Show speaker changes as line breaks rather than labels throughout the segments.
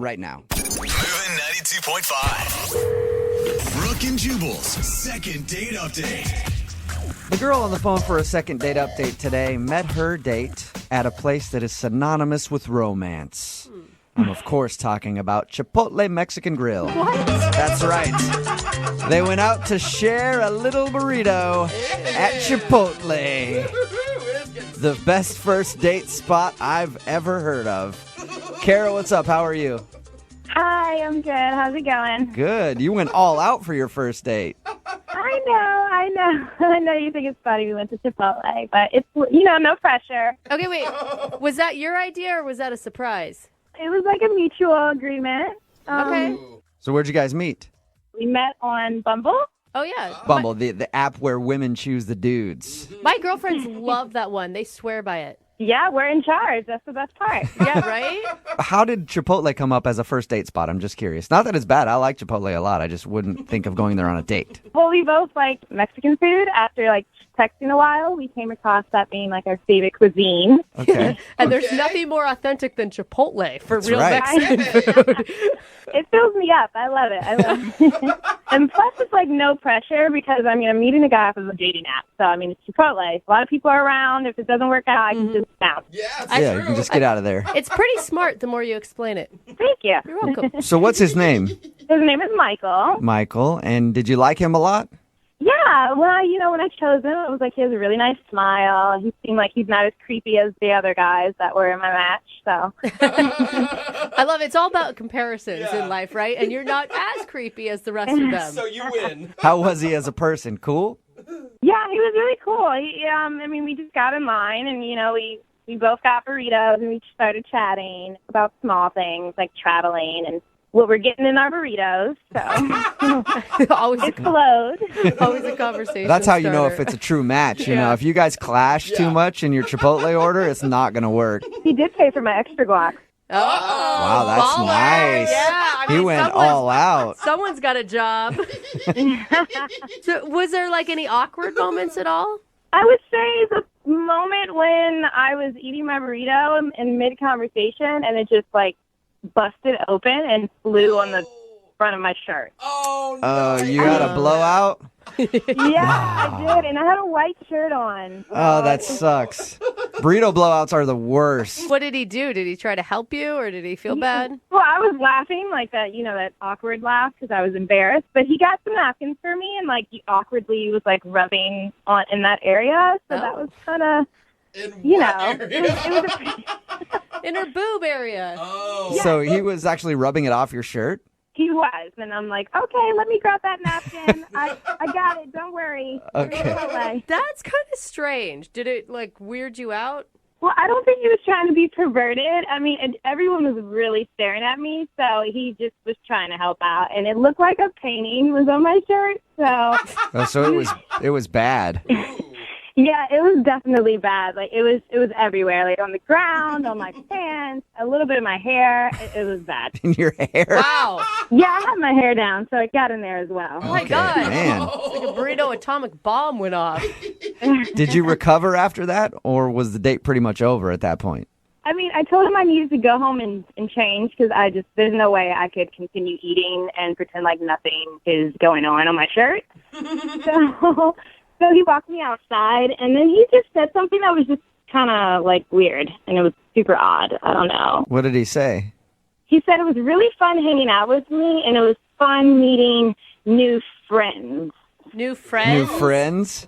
right now.
Moving 92.5. Brooke and Jubal's second date update.
The girl on the phone for a second date update today met her date at a place that is synonymous with romance. I'm, of course, talking about Chipotle Mexican Grill.
What?
That's right. They went out to share a little burrito at Chipotle. The best first date spot I've ever heard of. Kara, what's up? How are you?
Hi, I'm good. How's it going?
Good. You went all out for your first date.
I know. I know you think it's funny we went to Chipotle, but it's, no pressure.
Okay, wait. Was that your idea or was that a surprise?
It was like a mutual agreement.
Okay.
So where'd you guys meet?
We met on Bumble.
Oh, yeah.
Bumble, the app where women choose the dudes.
My girlfriends love that one. They swear by it.
Yeah, we're in charge. That's the best part.
Yeah, right?
How did Chipotle come up as a first date spot? I'm just curious. Not that it's bad. I like Chipotle a lot. I just wouldn't think of going there on a date.
Well, we both like Mexican food. After texting a while, we came across that being our favorite cuisine.
Okay.
And there's nothing more authentic than Chipotle for
That's
real
right.
Mexican food.
It fills me up. I love it. And plus, it's no pressure because I'm meeting a guy off of a dating app. So it's Chipotle. A lot of people are around. If it doesn't work out, I can just bounce.
Yeah, you can just get out of there.
It's pretty smart the more you explain it.
Thank you.
You're welcome.
So what's his name?
His name is Michael.
Michael. And did you like him a lot?
Yeah, when I chose him, it was he has a really nice smile. He seemed like he's not as creepy as the other guys that were in my match. So
I love it. It's all about comparisons in life, right? And you're not as creepy as the rest of them.
So you win.
How was he as a person? Cool?
yeah, he was really cool. We just got in line, and we both got burritos, and we started chatting about small things like traveling and what we're getting in our burritos. So
always,
it flowed.
always a conversation.
That's how you know
starter.
if it's a true match. You know, if you guys clash too much in your Chipotle order, it's not going to work.
He did pay for my extra guac.
Oh,
Wow, that's
baller.
nice.
Yeah,
He went all out.
Someone's got a job. So, was there any awkward moments at all?
I would say the moment when I was eating my burrito in mid-conversation and it just busted open and flew on the front of my shirt.
Oh, no.
Oh, you got a blowout?
Yeah, I did, and I had a white shirt on.
Oh, that sucks. Burrito blowouts are the worst.
What did he do? Did he try to help you, or did he feel bad?
Well, I was laughing that awkward laugh because I was embarrassed. But he got some napkins for me, and he awkwardly was rubbing on in that area. So that was kind of,
In
it
what area?
was a pretty.
In her boob area.
Oh.
So he was actually rubbing it off your shirt?
He was, and I'm like, okay, let me grab that napkin. I got it. Don't worry.
Okay.
That's kind of strange. Did it weird you out?
Well, I don't think he was trying to be perverted. Everyone was really staring at me, so he just was trying to help out. And it looked like a painting was on my shirt, so
Oh, so it was bad.
yeah, it was definitely bad. It was everywhere, on the ground, on my pants, a little bit of my hair. It was bad.
In your hair?
Wow.
Yeah, I had my hair down, so it got in there as well.
Oh my
Okay,
God.
man.
It's like a burrito atomic bomb went off.
Did you recover after that, or was the date pretty much over at that point?
I told him I needed to go home and change because there's no way I could continue eating and pretend like nothing is going on my shirt. So he walked me outside, and then he just said something that was just kind of weird, and it was super odd. I don't know.
What did he say?
He said it was really fun hanging out with me, and it was fun meeting new friends.
New friends?
New friends?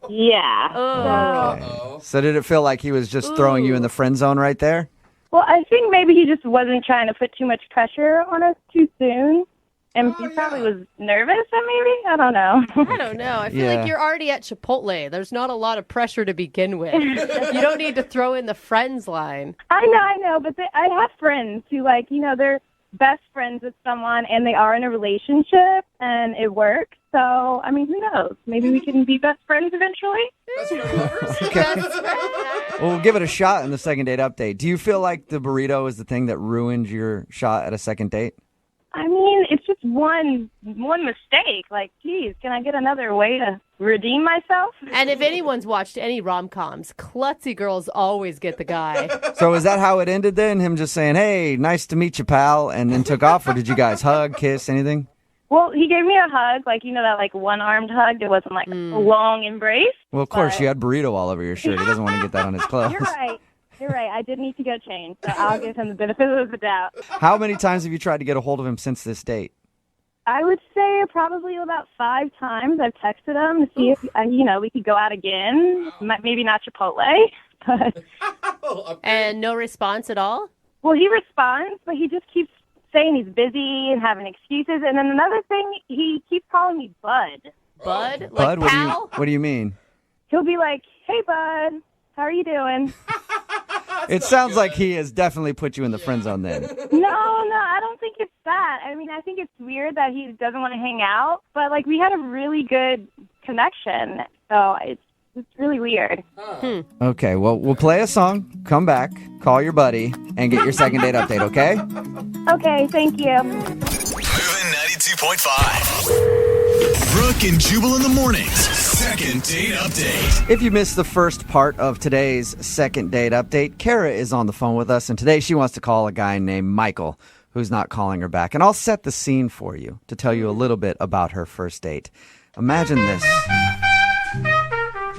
Yeah.
Oh.
Okay. So did it feel like he was just throwing you in the friend zone right there?
Well, I think maybe he just wasn't trying to put too much pressure on us too soon. And he probably was nervous, maybe? I don't know.
I don't know. I feel like you're already at Chipotle. There's not a lot of pressure to begin with. You don't need to throw in the friends line.
I know, but I have friends who, they're best friends with someone, and they are in a relationship, and it works. So, who knows? Maybe we can be best friends eventually.
Well, we'll give it a shot in the second date update. Do you feel like the burrito is the thing that ruined your shot at a second date?
it's just one mistake. Like, geez, can I get another way to redeem myself?
And if anyone's watched any rom-coms, klutzy girls always get the guy.
So is that how it ended then? Him just saying, hey, nice to meet you, pal, and then took off? Or did you guys hug, kiss, anything?
Well, he gave me a hug, like, you know, that, like, one-armed hug. It wasn't, like, a long embrace.
Well, of course, you had burrito all over your shirt. He doesn't want to get that on his clothes.
You're right. I did need to go change, so I'll give him the benefit of the doubt.
How many times have you tried to get a hold of him since this date?
I would say probably about 5 times I've texted him to see if, we could go out again. Maybe not Chipotle, but...
And no response at all?
Well, he responds, but he just keeps saying he's busy and having excuses. And then another thing, he keeps calling me Bud.
Bud? Like
Bud,
pal?
what do you mean?
He'll be like, hey, Bud, how are you doing?
It sounds like he has definitely put you in the friend zone then.
No, I don't think it's that. I mean, I think it's weird that he doesn't want to hang out, but, like, we had a really good connection, so it's really weird.
Okay, well, we'll play a song, come back, call your buddy, and get your second date update, okay?
Okay, thank you.
Moving 92.5. Brooke and Jubal in the mornings. Second date update.
If you missed the first part of today's second date update, Kara is on the phone with us, and today she wants to call a guy named Michael, who's not calling her back. And I'll set the scene for you to tell you a little bit about her first date. Imagine this.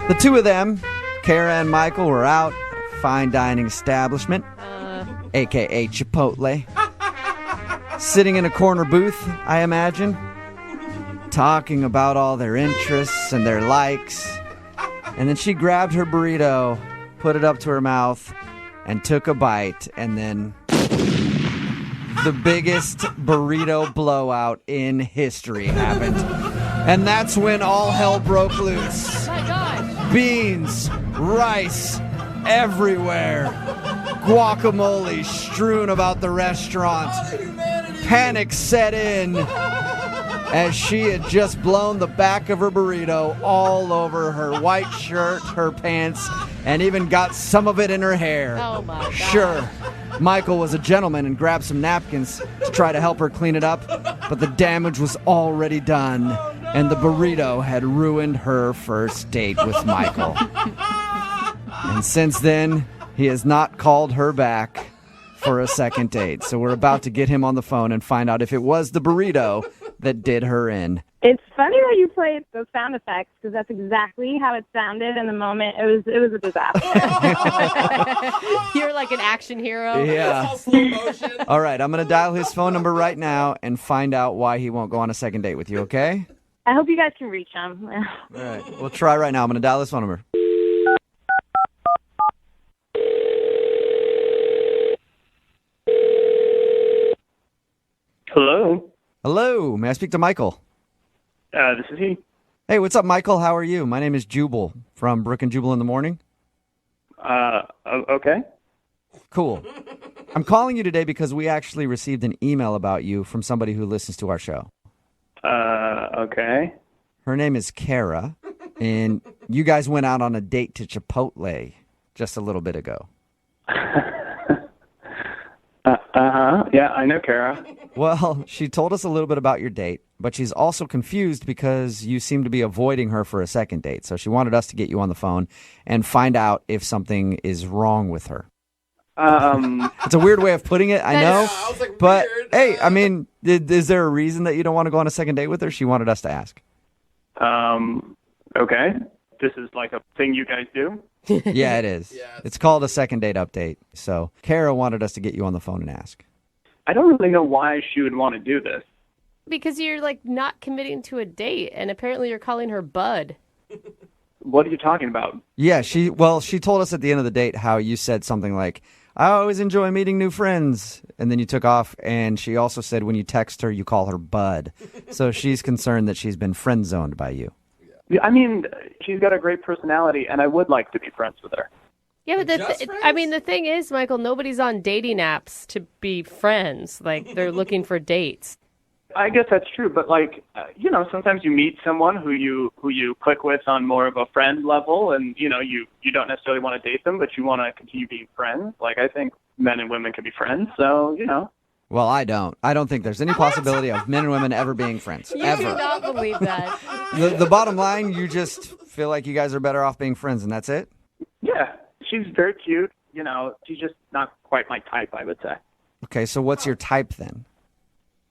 The two of them, Kara and Michael, were out at a fine dining establishment, a.k.a. Chipotle, sitting in a corner booth, I imagine, talking about all their interests and their likes. And then she grabbed her burrito, put it up to her mouth, and took a bite. And then the biggest burrito blowout in history happened. And that's when all hell broke loose.
My gosh.
Beans, rice, everywhere. Guacamole strewn about the restaurant. Panic set in as she had just blown the back of her burrito all over her white shirt, her pants, and even got some of it in her hair.
Oh, my God.
Sure, Michael was a gentleman and grabbed some napkins to try to help her clean it up, but the damage was already done, and the burrito had ruined her first date with Michael. And since then, he has not called her back for a second date. So we're about to get him on the phone and find out if it was the burrito that did her in.
It's funny that you played those sound effects because that's exactly how it sounded in the moment. It was a disaster.
You're like an action hero.
Yeah.
All slow motion.
All right, I'm going to dial his phone number right now and find out why he won't go on a second date with you, okay?
I hope you guys can reach him.
All right, we'll try right now. I'm going to dial his phone number.
Hello.
Hello, may I speak to Michael?
This is he.
Hey, what's up, Michael? How are you? My name is Jubal from Brooke and Jubal in the Morning.
Okay.
Cool. I'm calling you today because we actually received an email about you from somebody who listens to our show.
Okay.
Her name is Kara, and you guys went out on a date to Chipotle just a little bit ago.
Yeah, I know Kara.
Well, she told us a little bit about your date, but she's also confused because you seem to be avoiding her for a second date. So she wanted us to get you on the phone and find out if something is wrong with her. It's a weird way of putting it, I know.
I was like,
But,
weird.
hey, I mean, is there a reason that you don't want to go on a second date with her? She wanted us to ask.
Okay. This is like a thing you guys do?
Yeah, it is.
Yeah,
It's called a second date update. So Kara wanted us to get you on the phone and ask.
I don't really know why she would want to do this.
Because you're like not committing to a date, and apparently you're calling her Bud.
What are you talking about?
Yeah, she told us at the end of the date how you said something like, I always enjoy meeting new friends. And then you took off, and she also said when you text her, you call her Bud. So she's concerned that she's been friend zoned by you.
I mean, she's got a great personality, and I would like to be friends with her.
Yeah, but
Just
I mean,
friends?
the thing is, Michael, nobody's on dating apps to be friends. Like, they're looking for dates.
I guess that's true, but sometimes you meet someone who you click with on more of a friend level, and you don't necessarily want to date them, but you want to continue being friends. Like, I think men and women can be friends, so.
Well, I don't. I don't think there's any possibility of men and women ever being friends.
You
Ever.
do not believe that.
The bottom line, you just feel like you guys are better off being friends, and that's it?
Yeah, she's very cute. You know, she's just not quite my type, I would say.
Okay, so what's your type then?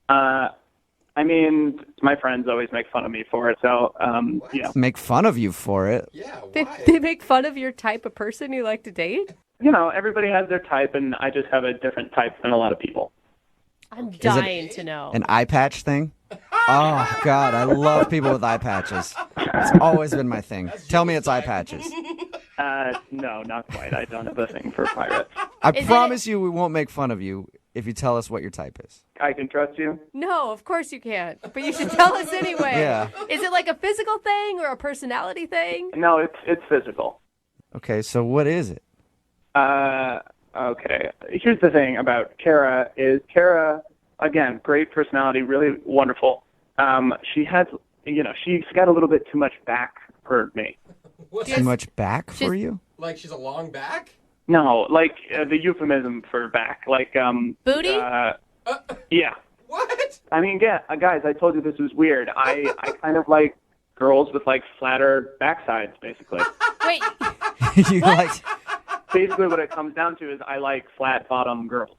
I mean, my friends always make fun of me for it, so, you know.
Make fun of you for it.
Yeah, why?
They make fun of your type of person you like to date?
You know, everybody has their type, and I just have a different type than a lot of people.
I'm dying to know.
An eye patch thing? Oh, God, I love people with eye patches. It's always been my thing. Tell me it's eye patches.
No, not quite. I don't have a thing for pirates.
I promise you we won't make fun of you if you tell us what your type is.
I can trust you?
No, of course you can't. But you should tell us anyway.
Yeah.
Is it like a physical thing or a personality thing?
No, it's physical.
Okay, so what is it?
Okay. Here's the thing about Kara is Kara, again, great personality, really wonderful. She has, you know, she's got a little bit too much back for me.
What's
Too much back for you?
Like she's a long back?
No, like the euphemism for back, like
Booty?
Yeah.
What?
I mean, yeah, guys, I told you this was weird. I kind of like girls with like flatter backsides, basically.
Wait,
You like
Basically, what it comes down to is I like flat bottom girls.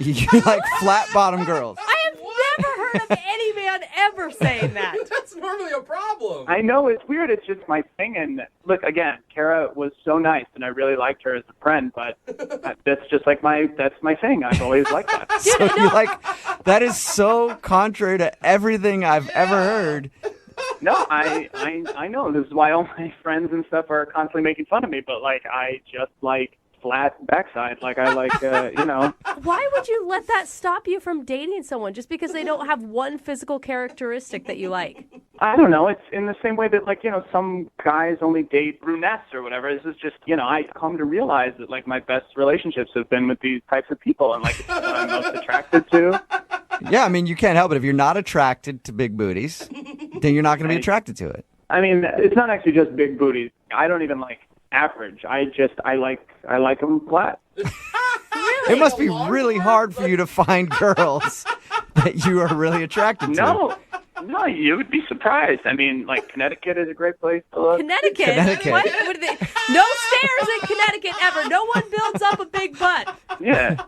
you like flat bottom girls.
I have never heard of any man ever saying that.
That's normally a problem.
I know it's weird. It's just my thing. And look, again, Kara was so nice, and I really liked her as a friend. But that's just like that's my thing. I've always liked that.
So you like that is so contrary to everything I've ever heard.
No, I know. This is why all my friends and stuff are constantly making fun of me. But like, I just like flat backside. Like I like, you know.
Why would you let that stop you from dating someone just because they don't have one physical characteristic that you like?
I don't know. It's in the same way that, like, you know, some guys only date brunettes or whatever. This is just, you know, I come to realize that, like, my best relationships have been with these types of people, and, like, it's what I'm most attracted to.
Yeah, I mean, you can't help it. If you're not attracted to big booties, then you're not going to be attracted to it.
I mean, it's not actually just big booties. I don't even like average. I like them flat.
It must be really hard for you to find girls that you are really attracted to.
No, you would be surprised. I mean, like, Connecticut is a great place to look.
Connecticut? What are they? No stairs in Connecticut ever. No one builds up a big butt.
Yeah.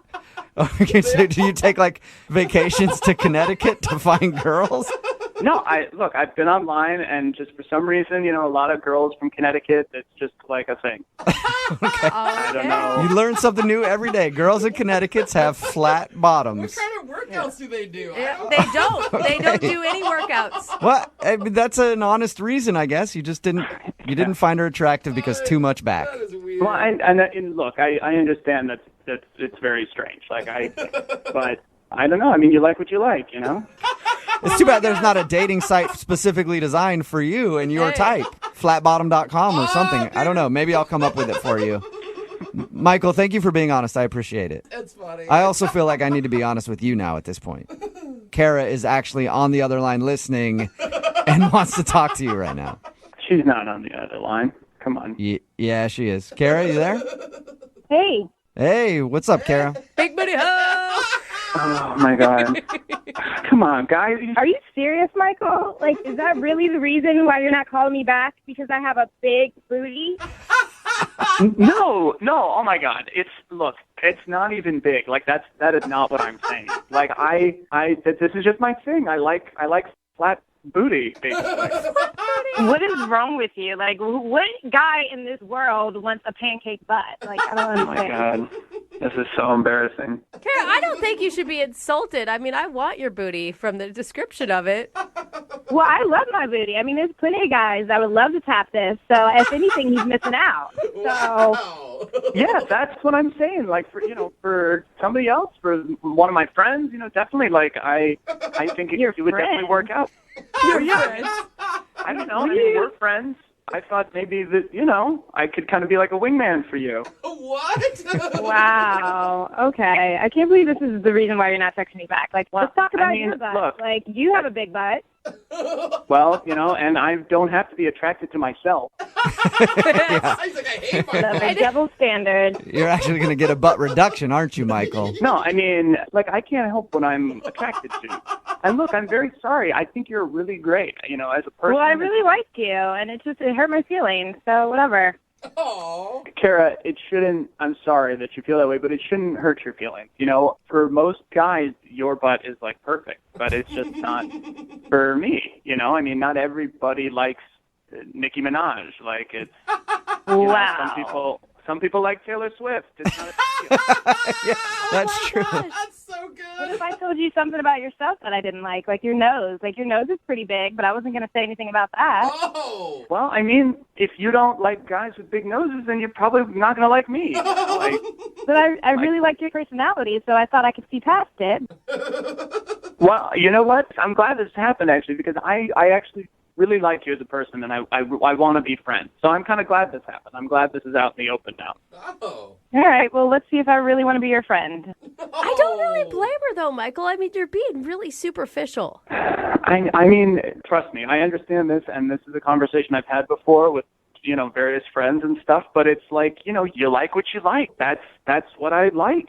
Okay, so do you take, like, vacations to Connecticut to find girls?
No, I've been online, and just for some reason, you know, a lot of girls from Connecticut, it's just like a thing.
Okay.
I don't know.
You learn something new every day. Girls in Connecticut have flat
What
bottoms.
kind of workouts do they do?
They don't. They don't do any workouts.
What? I mean, that's an honest reason, I guess. You just didn't find her attractive because too much back.
That is weird.
Well, and look, I understand that it's very strange. But I don't know. I mean, you like what you like, you know?
It's too bad there's not a dating site specifically designed for you and your type. Flatbottom.com or something. I don't know. Maybe I'll come up with it for you. Michael, thank you for being honest. I appreciate it.
That's funny.
I also feel like I need to be honest with you now at this point. Kara is actually on the other line listening and wants to talk to you right now.
She's not on the other line. Come on.
Yeah, she is. Kara, you there?
Hey.
Hey, what's up, Kara?
Big booty ho!
Oh, my God. Come on, guys.
Are you serious, Michael? Like, is that really the reason why you're not calling me back? Because I have a big booty?
No. Oh, my God. It's not even big. Like, that is not what I'm saying. Like, this is just my thing. I like flat booty, basically.
What is wrong with you? Like, what guy in this world wants a pancake butt? Like, I don't
Oh, my
understand.
God. This is so embarrassing.
Kara, I don't think you should be insulted. I mean, I want your booty from the description of it.
Well, I love my booty. I mean, there's plenty of guys that would love to tap this. So, if anything, he's missing out. So,
Wow.
Yeah, that's what I'm saying. Like, for somebody else, for one of my friends, you know, definitely, like, I think it would definitely work out. Yeah. I don't know. I mean, we're friends. I thought maybe that, you know, I could kind of be like a wingman for you.
What?
wow. Okay. I can't believe this is the reason why you're not texting me back. Like, let's talk about your butt.
Look.
Like, you have a big butt.
Well, you know, and I don't have to be attracted to myself.
He's like, I hate my
That's a
butt.
double standard.
You're actually going to get a butt reduction, aren't you, Michael?
No, I mean, like, I can't help what I'm attracted to. And look, I'm very sorry. I think you're really great, as a person.
Well, I really liked you, and it hurt my feelings, so whatever.
Oh.
Kara, it shouldn't, I'm sorry that you feel that way, but it shouldn't hurt your feelings. For most guys, your butt is, like, perfect, but it's just not for me, not everybody likes Nicki Minaj. Like, it's,
Wow.
some people like Taylor Swift. It's not a big deal.
Yeah, that's true.
That's so
What
good.
if I told you something about yourself that I didn't like your nose? Like, your nose is pretty big, but I wasn't going to say anything about that.
Oh.
Well, I mean, if you don't like guys with big noses, then you're probably not going to like me. Like,
But I really liked your personality, so I thought I could see past it.
well, you know what? I'm glad this happened, actually, because I actually really like you as a person, and I want to be friends. So I'm kind of glad this happened. I'm glad this is out in the open now.
Oh.
All right, well, let's see if I really want to be your friend.
I don't really blame her, though, Michael. I mean, you're being really superficial.
I mean, trust me, I understand this, and this is a conversation I've had before with, various friends and stuff, but it's like, you like what you like. That's what I like.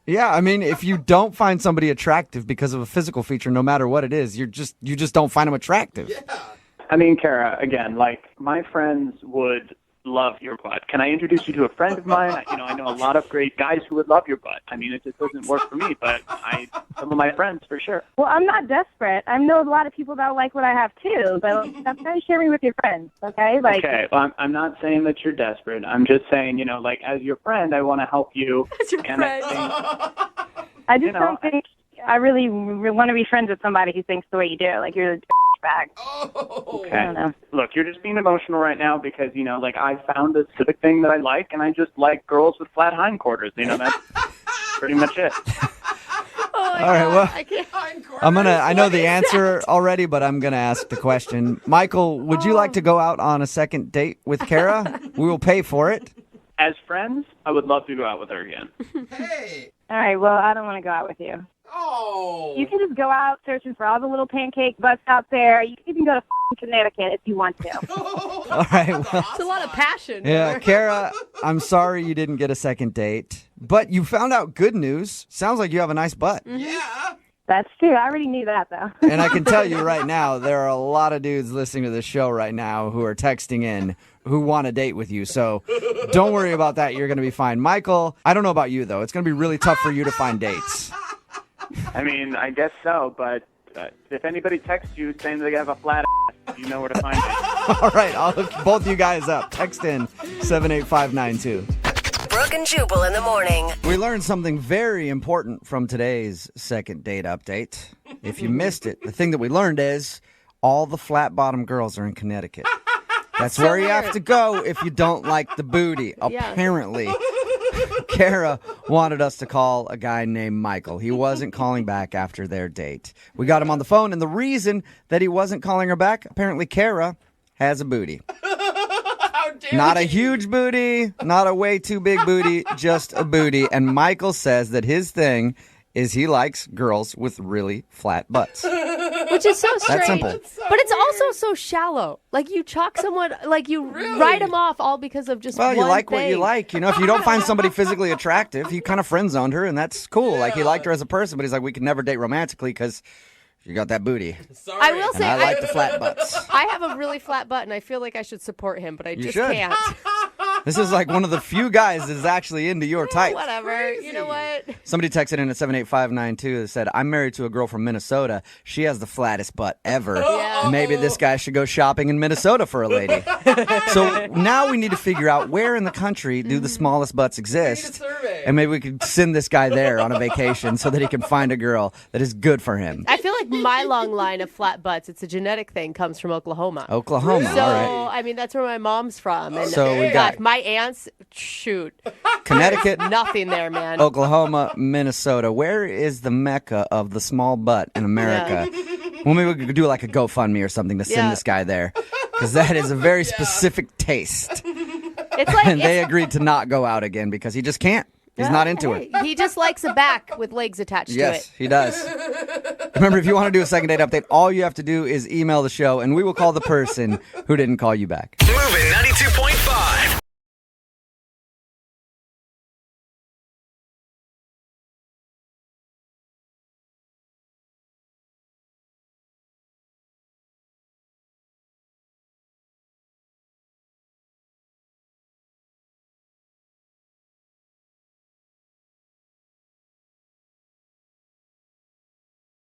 Yeah, I mean, if you don't find somebody attractive because of a physical feature, no matter what it is, you just don't find them attractive.
Yeah.
I mean, Kara, again, like, my friends would love your butt. Can I introduce you to a friend of mine? I know a lot of great guys who would love your butt. I mean, it just doesn't work for me, but some of my friends, for sure.
Well, I'm not desperate. I know a lot of people that like what I have, too, but sometimes share me with your friends, okay? Like,
Okay, well, I'm not saying that you're desperate. I'm just saying, like, as your friend, I want to help you.
As your
and
friend.
I just
you know,
don't think I really want to be friends with somebody who thinks the way you do. Like, you're a bag.
Oh.
Okay.
I don't know.
Look, you're just being emotional right now because, like, I found a specific thing that I like, and I just like girls with flat hindquarters. That's pretty much it.
Oh, my
All right,
God.
well,
I can't.
I know the answer already, but I'm going to ask the question. Michael, would you like to go out on a second date with Kara? We will pay for it.
As friends, I would love to go out with her again.
Hey.
All right, well, I don't want to go out with you.
Oh.
You can just go out searching for all the little pancake butts out there. You can even go to Connecticut if you want to.
All right, well,
It's a lot of passion.
yeah,
there.
Kara, I'm sorry you didn't get a second date, but you found out good news. Sounds like you have a nice butt.
Yeah.
That's true. I already knew that, though.
And I can tell you right now, there are a lot of dudes listening to this show right now who are texting in who want to date with you. So don't worry about that. You're going to be fine. Michael, I don't know about you, though. It's going to be really tough for you to find dates.
I mean, I guess so, but if anybody texts you saying they have a flat ass, you know where to find it.
All right, I'll hook both you guys up. Text in 78592.
Brooke and Jubal in the morning.
We learned something very important from today's second date update. If you missed it, the thing that we learned is all the flat-bottom girls are in Connecticut. That's where you have to go if you don't like the booty.
Yeah.
Apparently, Kara wanted us to call a guy named Michael. He wasn't calling back after their date. We got him on the phone, and the reason that he wasn't calling her back, apparently Kara has a booty.
How dare
Not a
you.
huge booty, not a way too big booty, just a booty. And Michael says that his thing is he likes girls with really flat butts.
Which is so strange.
simple.
But it's also so shallow. Like, you chalk someone, like, you write them off all because of just
Well, you
one
like
thing.
what you like. If you don't find somebody physically attractive, he kind of friend zoned her, and that's cool. Like, he liked her as a person, but he's like, we could never date romantically because you got that booty.
Sorry.
I will
And
say,
I like the flat butts.
I have a really flat butt, and I feel like I should support him, but I just
should.
can't.
This is like one of the few guys that is actually into your type.
Whatever. You know what?
Somebody texted in at 78592 that said, I'm married to a girl from Minnesota. She has the flattest butt ever.
Yeah.
Maybe this guy should go shopping in Minnesota for a lady. So now we need to figure out where in the country do the smallest butts
We need a
exist.
survey.
And maybe we could send this guy there on a vacation so that he can find a girl that is good for him.
I feel like my long line of flat butts, it's a genetic thing, comes from Oklahoma.
Oklahoma,
So,
all right.
I mean, that's where my mom's from. And
So we got-
my aunts, shoot,
Connecticut,
nothing there, man.
Oklahoma, Minnesota. Where is the mecca of the small butt in America? Well, maybe we could do like a GoFundMe or something to send
Yeah.
this guy there. Because that is a very specific taste.
It's like,
And they agreed to not go out again because he just can't. He's not into it.
He just likes a back with legs attached
Yes,
to it.
he does. Remember, if you want to do a second date update, all you have to do is email the show, and we will call the person who didn't call you back.